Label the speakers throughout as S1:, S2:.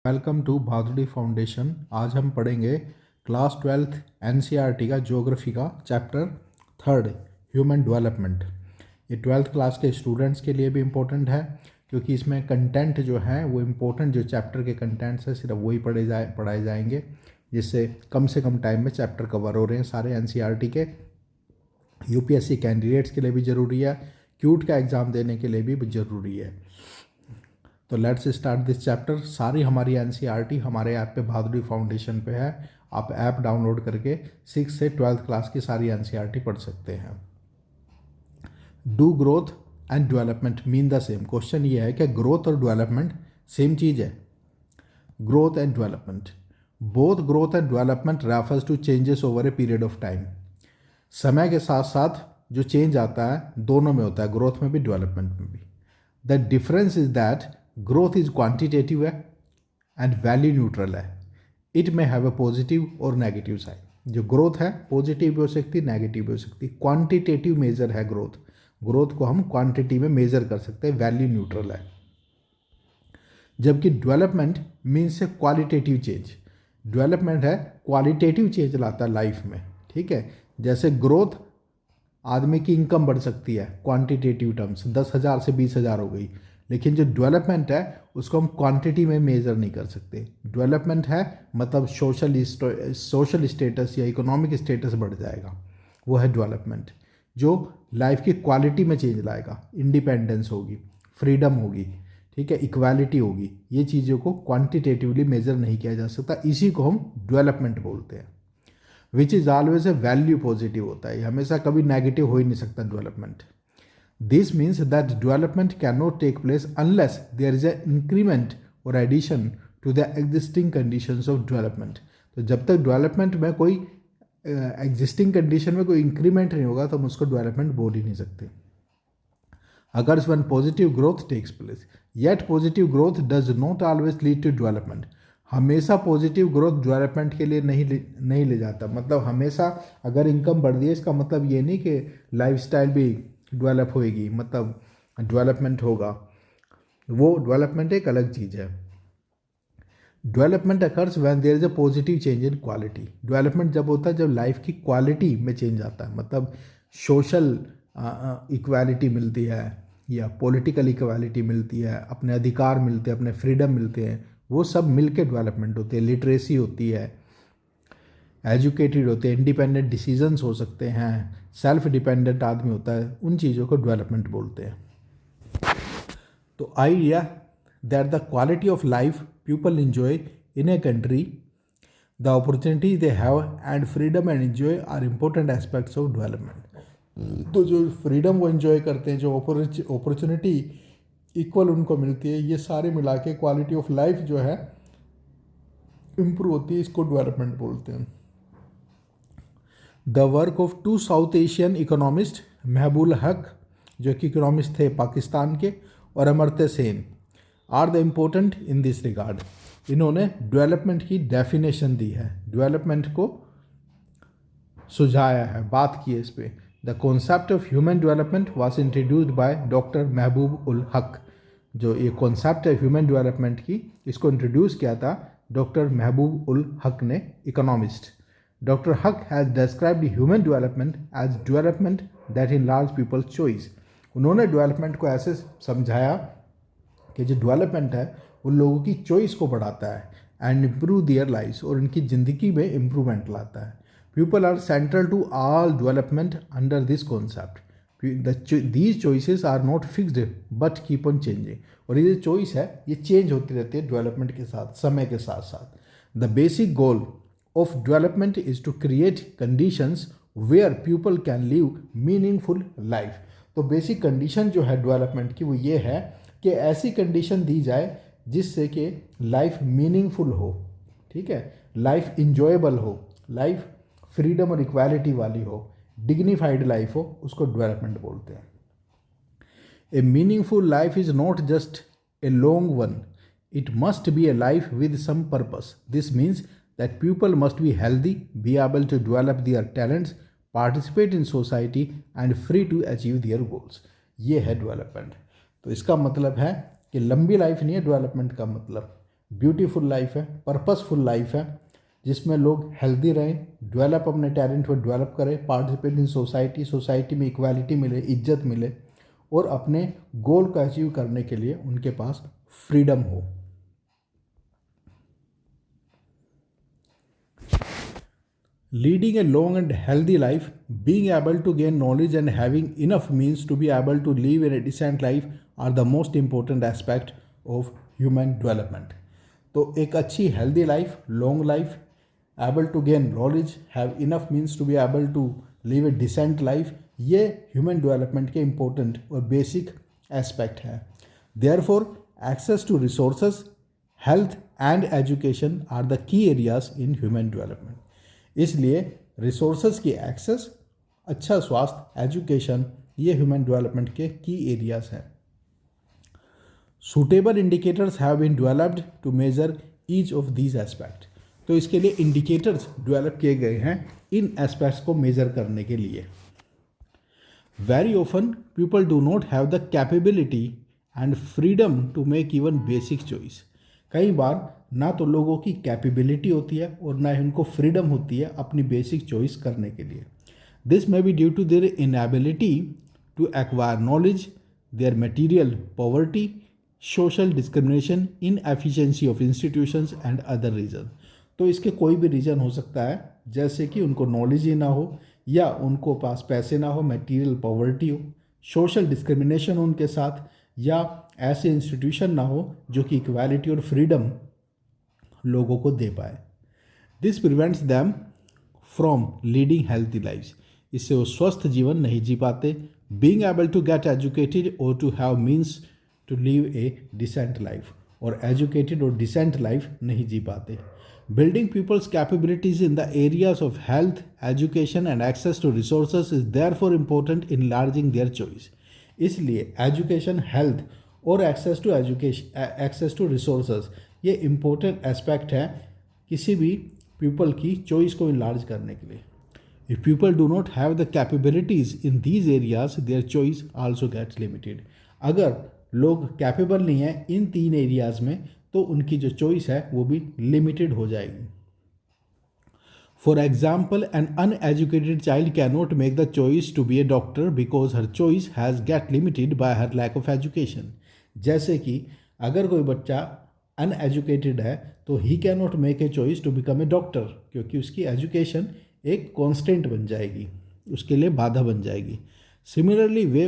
S1: Welcome to Bhaduri foundation. आज हम पढ़ेंगे क्लास 12th एनसीईआरटी का ज्योग्राफी का चैप्टर 3 ह्यूमन डेवलपमेंट। ये 12th क्लास के स्टूडेंट्स के लिए भी इम्पोर्टेंट है क्योंकि इसमें कंटेंट जो है वो इम्पोर्टेंट जो चैप्टर के कंटेंट्स है सिर्फ वही पढ़ाए जाएंगे, जिससे कम से कम टाइम में चैप्टर कवर हो रहे हैं सारे एनसीईआरटी के। यूपीएससी कैंडिडेट्स के लिए भी ज़रूरी है, क्यूट का एग्ज़ाम देने के लिए भी ज़रूरी है। तो लेट्स स्टार्ट दिस चैप्टर। सारी हमारी एनसीईआरटी हमारे ऐप पे भादुड़ी फाउंडेशन पे है। आप ऐप डाउनलोड करके 6 से 12th क्लास की सारी एनसीईआरटी पढ़ सकते हैं। Do growth and development mean the same? Question ये है कि ग्रोथ और डेवलपमेंट सेम चीज़ है? Growth and development, both growth and development refers to changes over a period of time. समय के साथ साथ जो चेंज आता है दोनों में होता है, ग्रोथ में भी डेवलपमेंट में भी। The difference is that growth is quantitative है एंड वैल्यू न्यूट्रल है। इट में हैव अ पॉजिटिव और नेगेटिव साइड। जो ग्रोथ है पॉजिटिव भी हो सकती है, नेगेटिव भी हो सकती है। क्वांटिटेटिव मेजर है ग्रोथ, ग्रोथ को हम क्वांटिटी में मेजर कर सकते हैं, वैल्यू न्यूट्रल है। जबकि डेवलपमेंट मीन्स ए क्वालिटेटिव चेंज। डेवलपमेंट है क्वालिटेटिव चेंज लाता है लाइफ में, ठीक है। जैसे ग्रोथ आदमी की इनकम बढ़ सकती है क्वांटिटेटिव टर्म्स, 10,000 से 20,000 हो गई, लेकिन जो डेवलपमेंट है उसको हम क्वांटिटी में मेजर नहीं कर सकते। डेवलपमेंट है मतलब सोशल स्टेटस या इकोनॉमिक स्टेटस बढ़ जाएगा, वो है डेवलपमेंट। जो लाइफ की क्वालिटी में चेंज लाएगा, इंडिपेंडेंस होगी, फ्रीडम होगी, ठीक है, इक्वालिटी होगी। ये चीज़ों को क्वांटिटेटिवली मेजर नहीं किया जा सकता, इसी को हम डेवलपमेंट बोलते हैं। Which is always a value positive होता है, हमेशा कभी नेगेटिव हो ही नहीं सकता development. This means that development cannot take place unless there is an increment or addition to the existing conditions of development. तो जब तक डेवलपमेंट में कोई एग्जिस्टिंग कंडीशन में कोई इंक्रीमेंट नहीं होगा तो हम उसको डेवलपमेंट बोल ही नहीं सकते। अगर one positive growth takes place, yet positive growth does not always lead to development. हमेशा पॉजिटिव ग्रोथ डेवलपमेंट के लिए नहीं ले जाता। मतलब हमेशा अगर इनकम बढ़ रही है इसका मतलब ये नहीं कि लाइफस्टाइल भी डेवलप होएगी, मतलब डेवलपमेंट होगा। वो डेवलपमेंट एक अलग चीज़ है। Development occurs when there is a positive change in quality. Development जब होता है जब लाइफ की क्वालिटी में चेंज आता है, मतलब सोशल इक्वालिटी मिलती है या पॉलिटिकल इक्वालिटी मिलती है, अपने अधिकार मिलते हैं, अपने फ्रीडम मिलते हैं, वो सब मिलके डेवलपमेंट होती है। लिटरेसी होती है, एजुकेटेड होते हैं, इंडिपेंडेंट डिसीजंस हो सकते हैं, सेल्फ डिपेंडेंट आदमी होता है, उन चीज़ों को डेवलपमेंट बोलते हैं। तो idea that the quality of life people enjoy in a country, the opportunity they have and freedom and enjoy are important aspects of development. तो जो फ्रीडम वो इन्जॉय करते हैं, जो अपॉर्चुनिटी इक्वल उनको मिलती है, ये सारे मिला के क्वालिटी ऑफ लाइफ जो है इम्प्रूव होती है, इसको डेवलपमेंट बोलते हैं। The work of two South Asian economist, Mahbub Haq जो कि इकोनॉमिस्ट थे पाकिस्तान के, और Amartya Sen are the important in this regard. इन्होंने डेवलपमेंट की डेफिनेशन दी है, डेवलपमेंट को सुझाया है, बात की है इस पर। The concept of human development was introduced by doctor महबूब उल हक। जो ये कॉन्सेप्ट है ह्यूमन डेवलपमेंट की, इसको इंट्रोड्यूस किया था डॉक्टर महबूब उल हक ने, economist. Dr. Huck has described human development as development that enlarge people's choice. उन्होंने डेवलपमेंट को ऐसे समझाया कि जो डेवलपमेंट है उन लोगों की चॉइस को बढ़ाता है एंड इम्प्रूव देयर लाइफ्स, और उनकी ज़िंदगी में इम्प्रूवमेंट लाता है। People are central to all development under this concept. These choices are not fixed but keep on changing. और ये जो चॉइस है ये चेंज होती रहती है डेवलपमेंट के साथ, समय के साथ साथ। The basic goal of development is to create conditions where people can live meaningful life. तो बेसिक कंडीशन जो है डेवलपमेंट की वो ये है कि ऐसी कंडीशन दी जाए जिससे कि लाइफ मीनिंगफुल हो, ठीक है, लाइफ इंजॉयबल हो, लाइफ फ्रीडम और इक्वालिटी वाली हो, डिग्निफाइड लाइफ हो, उसको डेवलपमेंट बोलते हैं। A meaningful life is not just a long one, it must be a life with some purpose. This means that people must be healthy, be able to develop their talents, participate in society and free to achieve their goals. ये है development. तो इसका मतलब है कि लंबी life नहीं है डेवलपमेंट का मतलब, ब्यूटीफुल लाइफ है, पर्पसफुल लाइफ है, जिसमें लोग हेल्दी रहें, डेवलप अपने टैलेंट को डेवलप करें, पार्टिसिपेट इन सोसाइटी, सोसाइटी में इक्वालिटी मिले, इज्जत मिले, और अपने गोल को अचीव करने के लिए उनके पास फ्रीडम हो। Leading a long and healthy life, being able to gain knowledge and having enough means to be able to live in a decent life are the most important aspect of human development. तो एक अच्छी healthy life, long life, able to gain knowledge, have enough means to be able to live a decent life, ये human development के important और basic aspect है. Therefore, access to resources, health and education are the key areas in human development. इसलिए resources की access, अच्छा स्वास्थ्य, education, ये human development के की एरियाज हैं. Suitable indicators have been developed to measure each of these aspect. तो इसके लिए इंडिकेटर्स डेवलप किए गए हैं इन एस्पेक्ट्स को मेजर करने के लिए. Very often people do not have the capability and freedom to make even basic choice. कई बार ना तो लोगों की कैपेबिलिटी होती है और ना ही उनको फ्रीडम होती है अपनी बेसिक चॉइस करने के लिए. This may be due to their inability to acquire knowledge, their material poverty, social discrimination, inefficiency of institutions and other reason. तो इसके कोई भी रीज़न हो सकता है, जैसे कि उनको नॉलेज ही ना हो, या उनको पास पैसे ना हो, मटीरियल पॉवर्टी हो, सोशल डिस्क्रिमिनेशन उनके साथ, या ऐसे इंस्टीट्यूशन ना हो जो कि इक्वालिटी और फ्रीडम लोगों को दे पाए. This prevents them from leading healthy lifes. इससे वो स्वस्थ जीवन नहीं जी पाते. Being able to get educated और to have means to live a decent life, और एजुकेटेड और डिसेंट लाइफ नहीं जी पाते. Building peoples capabilities in the areas of health, education and access to resources is therefore important in larging their choice. इसलिए education, health और access to resources ये important aspect है किसी भी पीपल की चॉइस को इनलार्ज करने के लिए. If people do not have the capabilities in these areas, their choice also gets limited. अगर लोग कैपेबल नहीं है इन 3 एरियाज में, तो उनकी जो चॉइस है वो भी लिमिटेड हो जाएगी. For example, an uneducated child can not make the choice to be a doctor because her choice has get limited by her lack of education. जैसे कि अगर कोई बच्चा अनएजुकेटेड है तो he can not make a choice to become a doctor, क्योंकि उसकी education एक कॉन्स्टेंट बन जाएगी, उसके लिए बाधा बन जाएगी. Similarly way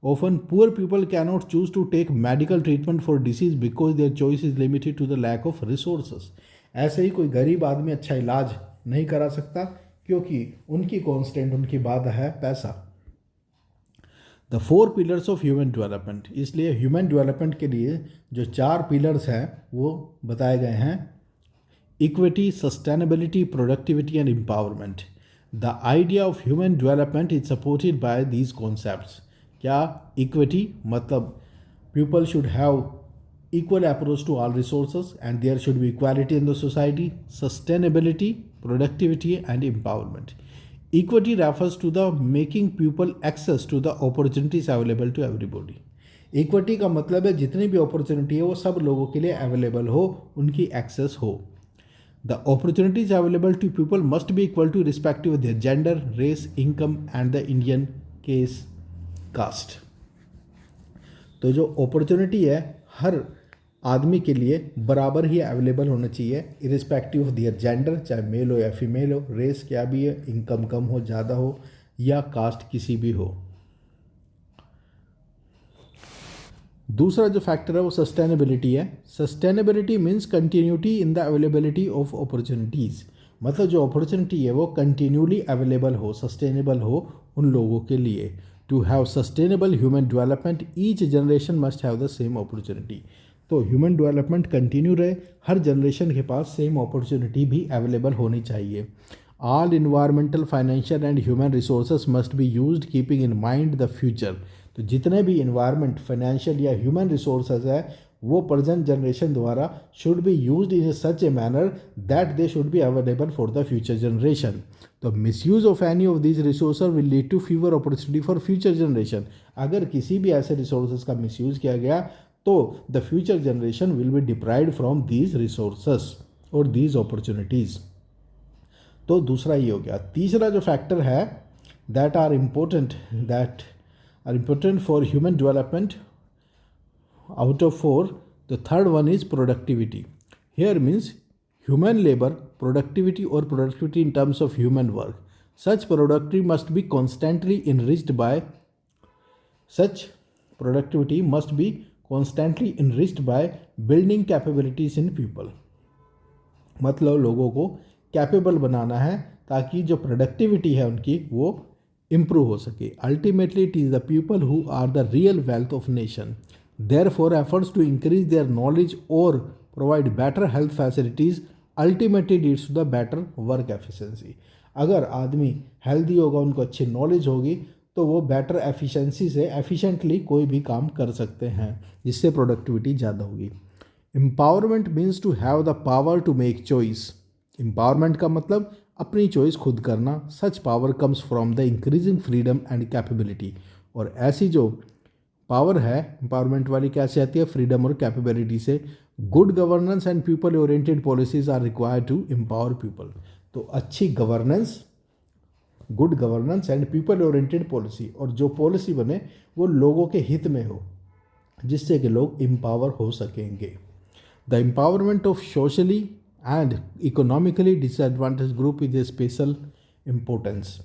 S1: often poor people cannot choose to take medical treatment for disease because their choice is limited to the lack of resources. ऐसे ही कोई गरीब आदमी अच्छा इलाज नहीं करा सकता क्योंकि उनकी कॉन्स्टेंट, उनकी बाधा है पैसा. The 4 pillars of human development. इसलिए ह्यूमन डेवलपमेंट के लिए जो 4 पिलर्स हैं वो बताए गए हैं: equity, sustainability, productivity and empowerment. The idea of human development is supported by these concepts. क्या? इक्विटी मतलब people should have equal approach to all resources and there should be equality in the society. Sustainability, productivity and empowerment. Equity refers to the making people access to the opportunities available to everybody. Equity का मतलब है जितनी भी opportunity है वो सब लोगों के लिए अवेलेबल हो, उनकी एक्सेस हो. The opportunities available to people must be equal to respective of their gender, race, income and the Indian case caste. तो जो अपॉर्चुनिटी है हर आदमी के लिए बराबर ही अवेलेबल होना चाहिए, इरिस्पेक्टिव ऑफ दियर जेंडर, चाहे मेल हो या फीमेल हो, रेस क्या भी है, इनकम कम हो ज़्यादा हो या कास्ट किसी भी हो. दूसरा जो फैक्टर है वो सस्टेनेबिलिटी है. Sustainability means continuity in the availability of opportunities. मतलब जो अपॉर्चुनिटी है वो कंटिन्यूली अवेलेबल हो, सस्टेनेबल हो उन लोगों के लिए. To have sustainable human development each generation must have the same opportunity. तो ह्यूमन डेवलपमेंट कंटिन्यू रहे, हर जनरेशन के पास सेम अपॉर्चुनिटी भी अवेलेबल होनी चाहिए. All environmental, financial and human resources must be used keeping in mind the future. तो जितने भी इन्वायरमेंट, फाइनेंशियल या ह्यूमन रिसोर्सेज है वो प्रेजेंट जनरेशन द्वारा should be used in such a manner that they should be available for the future generation. तो misuse of any of this resources will lead to fewer opportunity for future generation. अगर किसी भी ऐसे resources का misuse किया गया तो the future generation will be deprived from these resources और दीज अपॉर्चुनिटीज़। तो दूसरा ये हो गया। तीसरा जो फैक्टर है that are important for human development out of four, the third one is productivity. Here means human labor productivity or productivity in terms of human work. Such productivity must be constantly enriched by building capabilities in people. मतलब लोगों को capable बनाना है ताकि जो productivity है उनकी वो improve हो सके। Ultimately it is the people who are the real wealth of nation. Therefore, efforts to increase their knowledge or provide better health facilities ultimately leads to the better work efficiency. अगर आदमी healthy होगा, उनको अच्छी knowledge होगी, तो वो better efficiency से efficiently कोई भी काम कर सकते हैं, जिससे प्रोडक्टिविटी ज़्यादा होगी। Empowerment means to have the power to make choice. Empowerment का मतलब अपनी चॉइस खुद करना। Such power comes from the increasing freedom and capability. और ऐसी जो पावर है एम्पावरमेंट वाली कैसे आती है? फ्रीडम और कैपेबिलिटी से। Good governance and people oriented policies are required to empower people. तो अच्छी governance, good governance and people oriented policy, और जो पॉलिसी बने वो लोगों के हित में हो, जिससे कि लोग एम्पावर हो सकेंगे। The empowerment of socially and economically disadvantage group is a special importance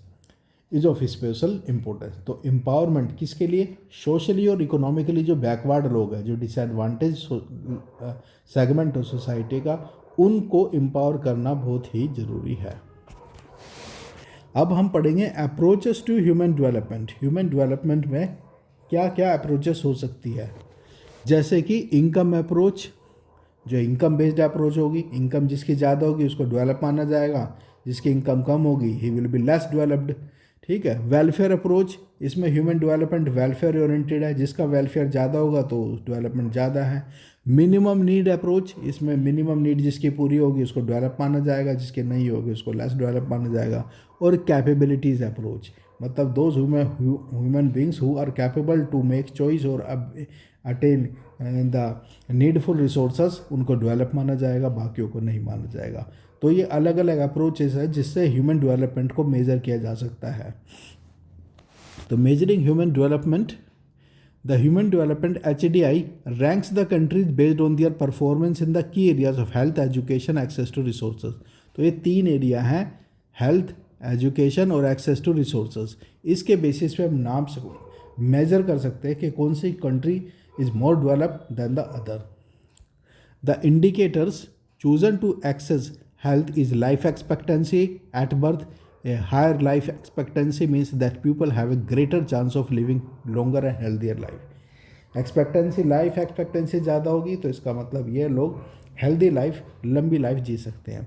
S1: is of special importance. तो एम्पावरमेंट किसके लिए? सोशली और इकोनॉमिकली जो बैकवर्ड लोग हैं, जो डिसएडवांटेज सेगमेंट ऑफ सोसाइटी का, उनको एम्पावर करना बहुत ही ज़रूरी है। अब हम पढ़ेंगे approaches to human development. Human development में क्या क्या अप्रोचेस हो सकती है? जैसे कि इनकम अप्रोच, जो इनकम बेस्ड अप्रोच होगी। इनकम जिसकी ज़्यादा होगी उसको डेवलप माना जाएगा, जिसकी इनकम कम होगी he will be less developed. ठीक है। वेलफेयर अप्रोच, इसमें ह्यूमन डेवलपमेंट वेलफेयर ओरिएंटेड है, जिसका वेलफेयर ज़्यादा होगा तो डेवलपमेंट ज़्यादा है। मिनिमम नीड अप्रोच, इसमें मिनिमम नीड जिसकी पूरी होगी उसको डेवलप माना जाएगा, जिसकी नहीं होगी उसको लेस डेवलप माना जाएगा। और कैपेबिलिटीज़ अप्रोच, मतलब those human beings who are capable to make choice और अटेन द नीडफुल रिसोर्सेस, उनको डेवलप माना जाएगा, बाकियों को नहीं माना जाएगा। तो ये अलग अलग अप्रोचेस है जिससे ह्यूमन डेवलपमेंट को मेज़र किया जा सकता है। तो measuring human development, the human development HDI ranks the countries based on their performance in the key areas of health, education, access to resources. तो ये 3 एरिया हैं, हेल्थ, एजुकेशन और एक्सेस टू रिसोर्सेज। इसके बेसिस पे हम नाम measure कर सकते हैं कि कौन सी country is more developed than the other. The indicators chosen to access health is life expectancy at birth. A higher life expectancy means that people have a greater chance of living longer and healthier life. Life expectancy ज़्यादा होगी तो इसका मतलब ये लोग healthy life, लंबी life जी सकते हैं।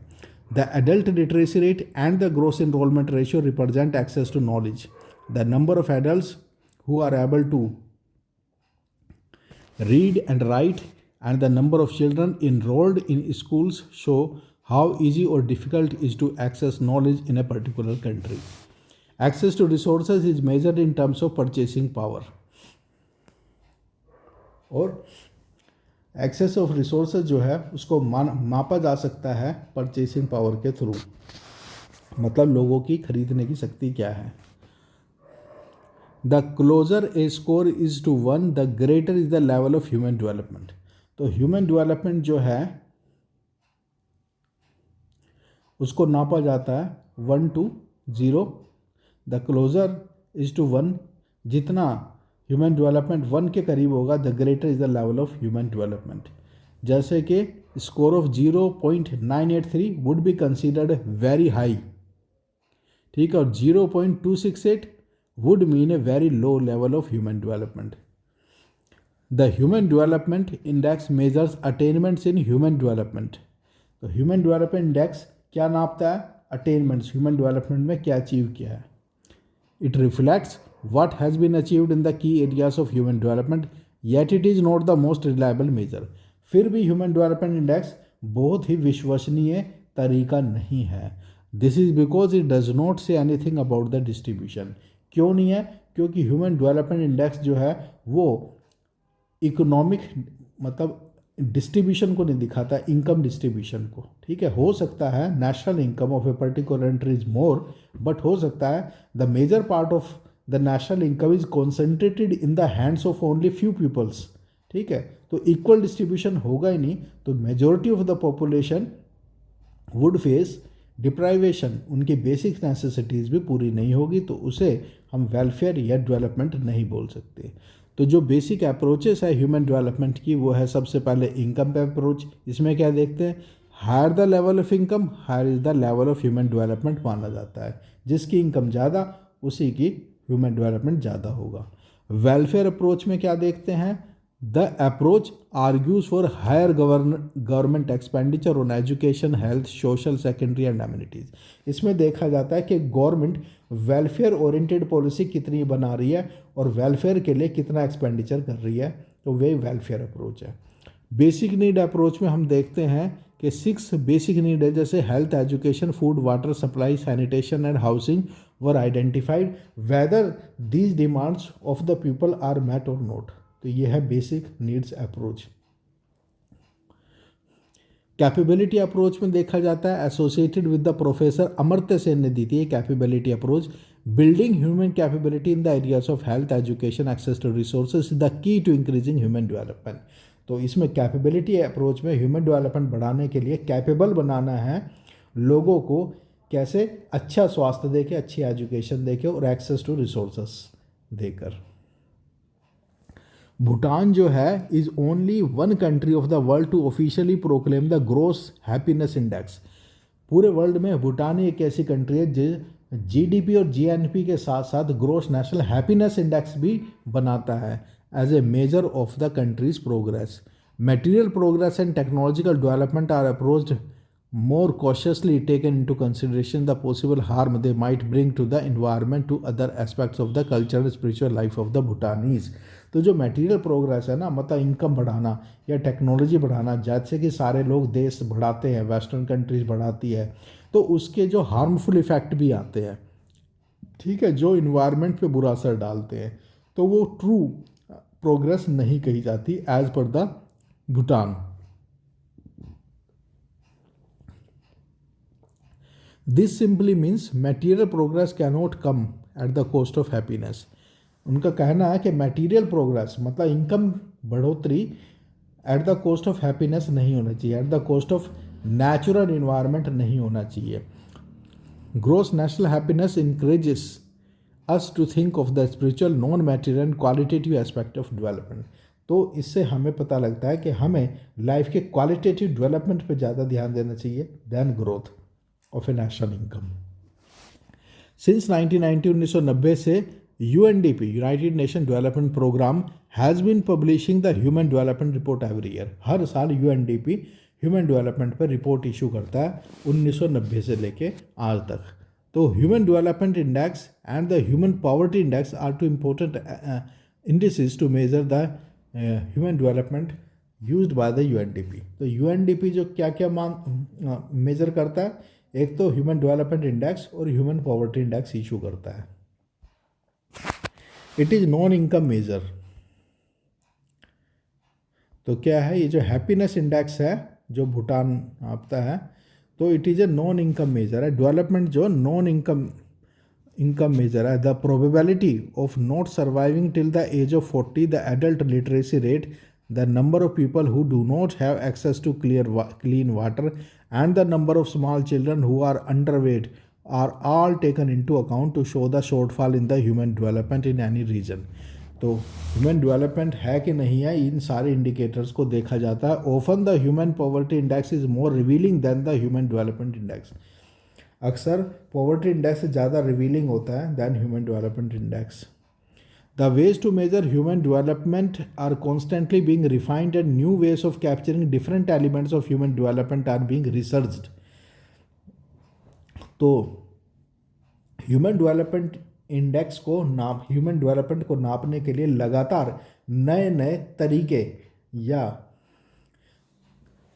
S1: The adult literacy rate and the gross enrolment ratio represent access to knowledge. The number of adults who are able to read and write and the number of children enrolled in schools show how easy or difficult it is to access knowledge in a particular country. Access to resources is measured in terms of purchasing power. और access of resources जो है उसको मापा जा सकता है purchasing power के through, मतलब लोगों की खरीदने की शक्ति क्या है। The closer a score is to 1 the greater is the level of human development. तो ह्यूमन डेवलपमेंट जो है उसको नापा जाता है 1 to 0। The closer is to 1, जितना ह्यूमन डेवलपमेंट 1 के करीब होगा the greater is the level of human development. जैसे कि score of 0.983 would be considered very high, ठीक है, और 0.268 would mean a very low level of human development. The Human Development Index measures attainments in human development. तो Human Development Index क्या नापता है? Attainments, human development में क्या achieve किया है। It reflects what has been achieved in the key areas of human development, yet it is not the most reliable measure. फिर भी Human Development Index बहुत ही विश्वसनीय तरीका नहीं है। This is because it does not say anything about the distribution. क्यों नहीं है? क्योंकि ह्यूमन डेवलपमेंट इंडेक्स जो है वो इकोनॉमिक मतलब डिस्ट्रीब्यूशन को नहीं दिखाता, इनकम डिस्ट्रीब्यूशन को। ठीक है, हो सकता है national income of a particular country is more, but हो सकता है the major part of the national income is concentrated in the hands of only few peoples. ठीक है, तो इक्वल डिस्ट्रीब्यूशन होगा ही नहीं, तो majority of the population would face deprivation, उनकी बेसिक नेसेसिटीज़ भी पूरी नहीं होगी, तो उसे हम वेलफेयर या डेवलपमेंट नहीं बोल सकते। तो जो बेसिक अप्रोचेस है ह्यूमन डेवलपमेंट की, वो है सबसे पहले इनकम पे अप्रोच। इसमें क्या देखते हैं, higher the level of income higher is the level of human development माना जाता है। जिसकी इनकम ज़्यादा उसी की ह्यूमन डेवलपमेंट ज़्यादा होगा। वेलफेयर अप्रोच में क्या देखते हैं, the approach argues for higher government expenditure on education, health, social, secondary and amenities. इसमें देखा जाता है कि गवर्नमेंट वेलफेयर ओरिएंटेड पॉलिसी कितनी बना रही है और वेलफेयर के लिए कितना एक्सपेंडिचर कर रही है, तो वही वेलफेयर अप्रोच है। बेसिक नीड अप्रोच में हम देखते हैं कि 6 बेसिक नीड है, जैसे health, education, food, water supply, sanitation and housing were identified, whether these demands of the people are met or not. तो ये है basic needs approach. Capability approach में देखा जाता है, associated with the professor Amartya Sen ने दी थी capability approach, building human capability in the areas of health, education, access to resources is the key to increasing human development. तो इसमें कैपेबिलिटी अप्रोच में ह्यूमन डेवलपमेंट बढ़ाने के लिए कैपेबल बनाना है लोगों को, कैसे, अच्छा स्वास्थ्य देके, अच्छी एजुकेशन देके और एक्सेस टू रिसोर्सेस देकर। भूटान जो है is only one country of the world to officially proclaim the gross happiness index. पूरे वर्ल्ड में भूटान ही एक ऐसी कंट्री है जो जीडीपी और जीएनपी के साथ साथ ग्रोस नेशनल हैप्पीनेस इंडेक्स भी बनाता है as a measure of the country's progress. Material progress and technological development are approached more cautiously taken into consideration the possible harm they might bring to the environment to other aspects of the cultural and spiritual life of the Bhutanese। तो जो material progress है ना, मतलब income बढ़ाना या technology बढ़ाना, जैसे कि सारे लोग देश बढ़ाते हैं, वेस्टर्न कंट्रीज बढ़ाती है, तो उसके जो हार्मफुल इफ़ेक्ट भी आते हैं, ठीक है, जो इन्वायरमेंट पे बुरा असर डालते हैं, तो वो ट्रू प्रोग्रेस नहीं कही जाती as per the Bhutan. This simply means material progress cannot come at the cost of happiness. उनका कहना है कि मटीरियल प्रोग्रेस मतलब इनकम बढ़ोतरी at the cost of happiness नहीं होना चाहिए, at the cost of natural environment नहीं होना चाहिए। Gross national happiness encourages us to think of the spiritual, non material and qualitative aspect of development. तो इससे हमें पता लगता है कि हमें लाइफ के क्वालिटेटिव डेवलपमेंट पर ज़्यादा ध्यान देना चाहिए than growth of a national income. Since 1990 से UNDP united nation development programme has been publishing the human development report every year. हर साल UNDP ह्यूमन डेवलपमेंट पर रिपोर्ट इशू करता है 1990 से लेके आज तक। तो human development index and the human poverty index are two important indices to measure the human development used by the UNDP। तो UNDP जो क्या क्या मेजर करता है, एक तो ह्यूमन डेवलपमेंट इंडेक्स और ह्यूमन पॉवर्टी इंडेक्स इशू करता है। It is non income measure. तो क्या है, ये जो हैप्पीनेस इंडेक्स है जो भूटान आपता है, तो it is a non income measure है। डेवलपमेंट जो नॉन इनकम मेजर है। The probability of not surviving till the age of 40, the adult literacy rate, the number of people who do not have access to clean water, and the number of small children who are underweight are all taken into account to show the shortfall in the human development in any region। तो human development है कि नहीं है, इन सारे indicators को देखा जाता है। Often the human poverty index is more revealing than the human development index. अक्सर पॉवर्टी इंडेक्स ज़्यादा रिवीलिंग होता है than human development index. The ways to measure human development are constantly being refined and new ways of capturing different elements of human development are being researched। तो human development index को human development को नापने के लिए लगातार नए नए तरीके या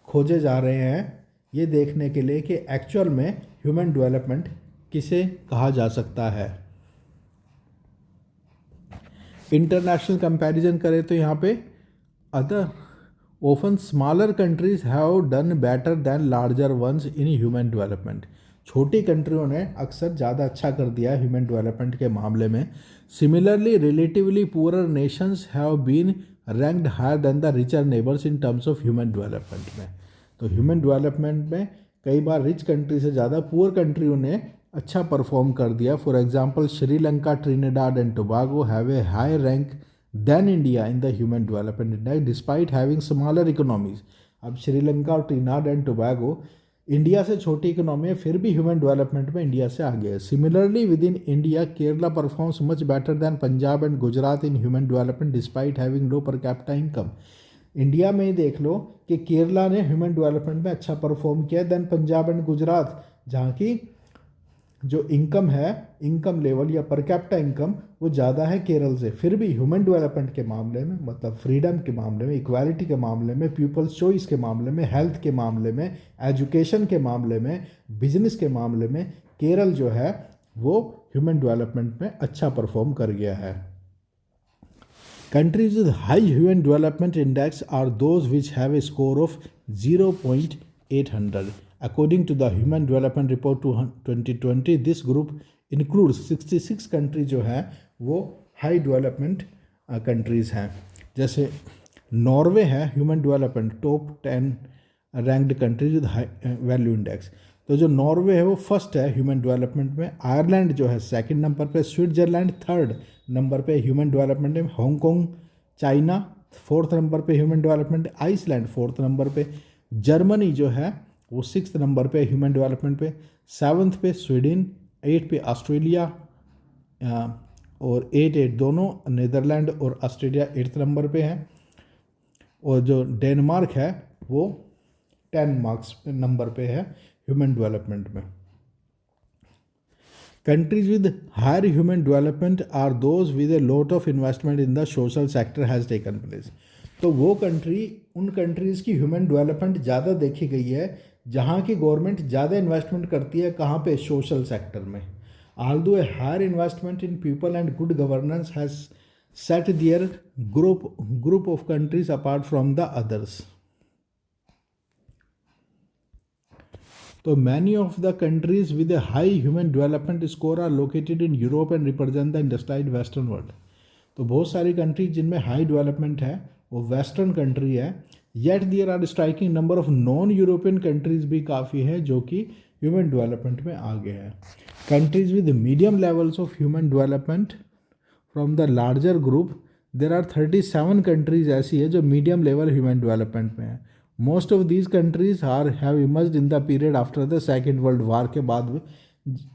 S1: खोजे जा रहे हैं, ये देखने के लिए कि एक्चुअल में ह्यूमन डेवलपमेंट किसे कहा जा सकता है। इंटरनेशनल कंपैरिजन करें तो यहाँ पे other Often smaller countries have done better than larger ones in human development. छोटी कंट्रियों ने अक्सर ज़्यादा अच्छा कर दिया है ह्यूमन डेवलपमेंट के मामले में. Similarly relatively poorer nations have been ranked higher than the richer neighbours in terms of human development में. तो ह्यूमन डेवलपमेंट में कई बार रिच कंट्री से ज़्यादा पुअर कंट्रियों ने अच्छा परफॉर्म कर दिया. For example Sri Lanka, Trinidad and Tobago have a high rank than India in the human development index despite having smaller economies. अब श्रीलंका और ट्रिनिडाड एंड टोबागो इंडिया से छोटी इकोनॉमी है, फिर भी ह्यूमन डेवलपमेंट में इंडिया से आगे है. Similarly with in India Kerala performs much better than Punjab and Gujarat in human development despite having low per capita income. India में ही देख लो कि केरला ने ह्यूमन डेवलपमेंट में अच्छा परफॉर्म किया दैन पंजाब एंड गुजरात, जहाँ की जो इनकम है, इनकम लेवल या पर कैपिटा इनकम वो ज़्यादा है केरल से. फिर भी ह्यूमन डेवलपमेंट के मामले में, मतलब फ्रीडम के मामले में, इक्वालिटी के मामले में, पीपल्स चॉइस के मामले में, हेल्थ के मामले में, एजुकेशन के मामले में, बिजनेस के मामले में केरल जो है वो ह्यूमन डेवलपमेंट में अच्छा परफॉर्म कर गया है. Countries with high human development index are those which have a score of 0.800. According to the Human Development Report 2020, this group includes 66 countries जो हैं वो हाई डेवलपमेंट कंट्रीज़ हैं. जैसे नॉर्वे है human development top 10 ranked countries with high value index. तो जो Norway है वो फर्स्ट है ह्यूमन डेवलपमेंट में. आयरलैंड जो है सेकंड नंबर पे, स्विट्जरलैंड थर्ड नंबर पे ह्यूमन डेवलपमेंट में, हांगकॉन्ग चाइना फोर्थ नंबर पे human development, Iceland fourth number पे, जर्मनी जो है वो सिक्स नंबर पे ह्यूमन डेवलपमेंट पे, सेवन्थ पे स्वीडन, 8 पे ऑस्ट्रेलिया और 8 दोनों नीदरलैंड और ऑस्ट्रेलिया 8th नंबर पे हैं. और जो डेनमार्क है वो 10 मार्क्स नंबर पे है ह्यूमन डेवलपमेंट में. Countries with higher human development are those with a lot of investment in the social sector has taken place. तो वो कंट्री, उन कंट्रीज़ की ह्यूमन डेवलपमेंट ज़्यादा देखी गई है जहाँ की गवर्नमेंट ज़्यादा इन्वेस्टमेंट करती है. कहाँ पे? सोशल सेक्टर में. Although a higher investment in people and good governance has set their group of countries apart from the others. So many of the countries with a high human development score are located in Europe and represent the industrialized western world. तो बहुत सारी country जिनमें high development है वो western country है. Yet there are striking number of non European countries भी काफ़ी है जो कि ह्यूमन डेवलपमेंट में आगे है. Countries with medium levels of human development from the larger group, there are 37 countries ऐसी है जो मीडियम लेवल ह्यूमन डेवलपमेंट में है. Most of these countries have emerge in the period after the second world war के बाद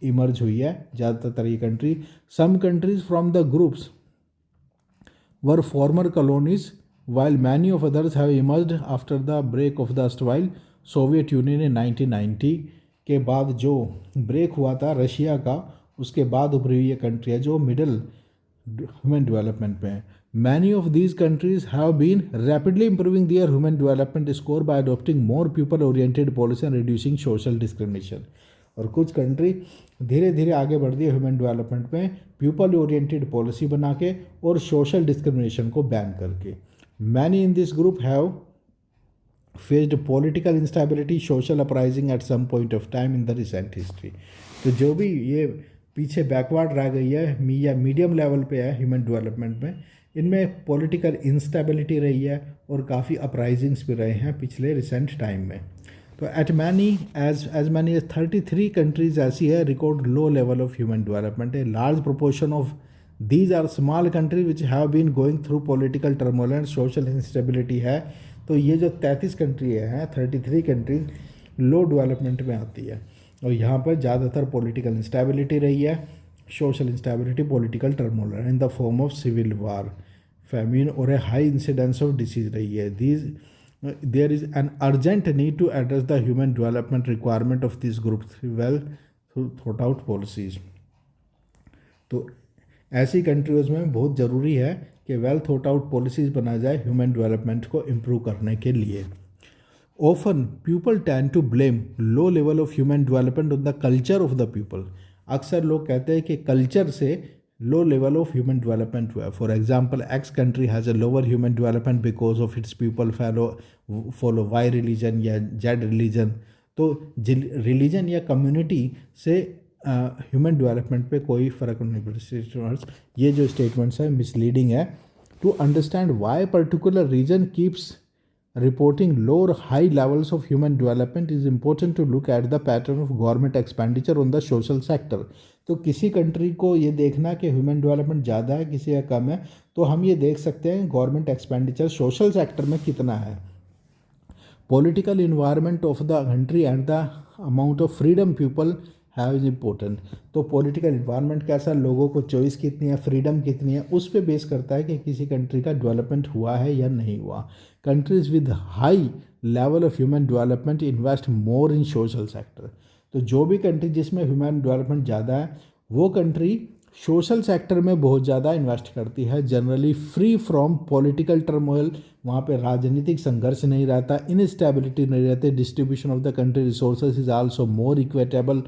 S1: emerge हुई है ज़्यादातर ये country. Some countries from the groups were former colonies while many of others have emerged after the break of the erstwhile Soviet union in 1990 के बाद जो break हुआ था रशिया का, उसके बाद उभरी हुई ये कंट्री है जो मिडिल ह्यूमन डेवलपमेंट में है. Many of these countries have been rapidly improving their human development score by adopting more people oriented policy and reducing social discrimination. और कुछ कंट्री धीरे धीरे आगे बढ़ रही है ह्यूमन डेवलपमेंट में पीपल ओरिएंटेड पॉलिसी बना के और सोशल डिस्क्रिमिनेशन को बैन करके. Many in this group have faced political instability, social uprising at some point of time in the recent history. तो जो भी ये पीछे बैकवर्ड रह गई है या मीडियम लेवल पे है ह्यूमन डेवलपमेंट में, इनमें पॉलिटिकल इंस्टेबिलिटी रही है और काफ़ी अपराइजिंग्स भी रहे हैं पिछले रिसेंट टाइम में. तो at many as many as 33 countries ऐसी है record low level of human development. A large proportion of These are small countries which have been going through political turmoil and social instability है. तो ये जो 33 country है 33 countries लो development में आती है और यहाँ पर ज़्यादातर पॉलिटिकल इंस्टेबिलिटी रही है, social instability, political turmoil in the form of civil war, famine और a high incidence of disease रही है. There is an urgent need to address the human development requirement of this group well thought out policies. तो ऐसी countries में बहुत ज़रूरी है कि वेल थॉट आउट पॉलिसीज़ बनाया जाए ह्यूमन डेवलपमेंट को इम्प्रूव करने के लिए. Often people tend to blame low level of human development on the culture of the people. अक्सर लोग कहते हैं कि कल्चर से low level of human development were. For example, X country has a lower human development because of its people follow Y religion या Z religion. तो religion या community से ह्यूमन डेवलपमेंट पे कोई फ़र्क नहीं पड़ता. ये जो स्टेटमेंट्स है मिसलीडिंग है. To understand why particular reason keeps reporting low or high levels of human development is important to look at the pattern of government expenditure on the social sector. तो किसी कंट्री को ये देखना कि human development ज़्यादा है किसी का कम है, तो हम ये देख सकते हैं गवर्नमेंट एक्सपेंडिचर सोशल सेक्टर में कितना है. Political environment of the country and the amount of freedom people have is important. तो पॉलिटिकल इन्वायरमेंट कैसा, लोगों को चॉइस कितनी है, फ्रीडम कितनी है, उस पर बेस करता है कि किसी कंट्री का डेवलपमेंट हुआ है या नहीं हुआ. Countries with high level of human development invest more in social sector. तो जो भी कंट्री जिसमें ह्यूमन डेवलपमेंट ज़्यादा है वो कंट्री सोशल सेक्टर में बहुत ज़्यादा इन्वेस्ट करती है. Generally free from political turmoil, वहाँ पे राजनीतिक संघर्ष नहीं रहता, इनस्टेबिलिटी नहीं रहती, distribution of the country resources is also more equitable.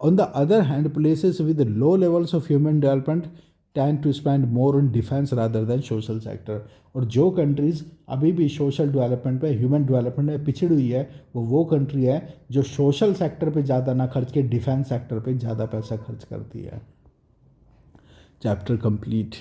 S1: On the other hand, places with low levels of human development tend to spend more on defense rather than social sector. और जो countries अभी भी social development पे, human development में पिछड़ी हुई है, वो कंट्री है जो सोशल सेक्टर पे ज़्यादा ना खर्च के डिफेंस सेक्टर पे ज़्यादा पैसा खर्च करती है. Chapter complete.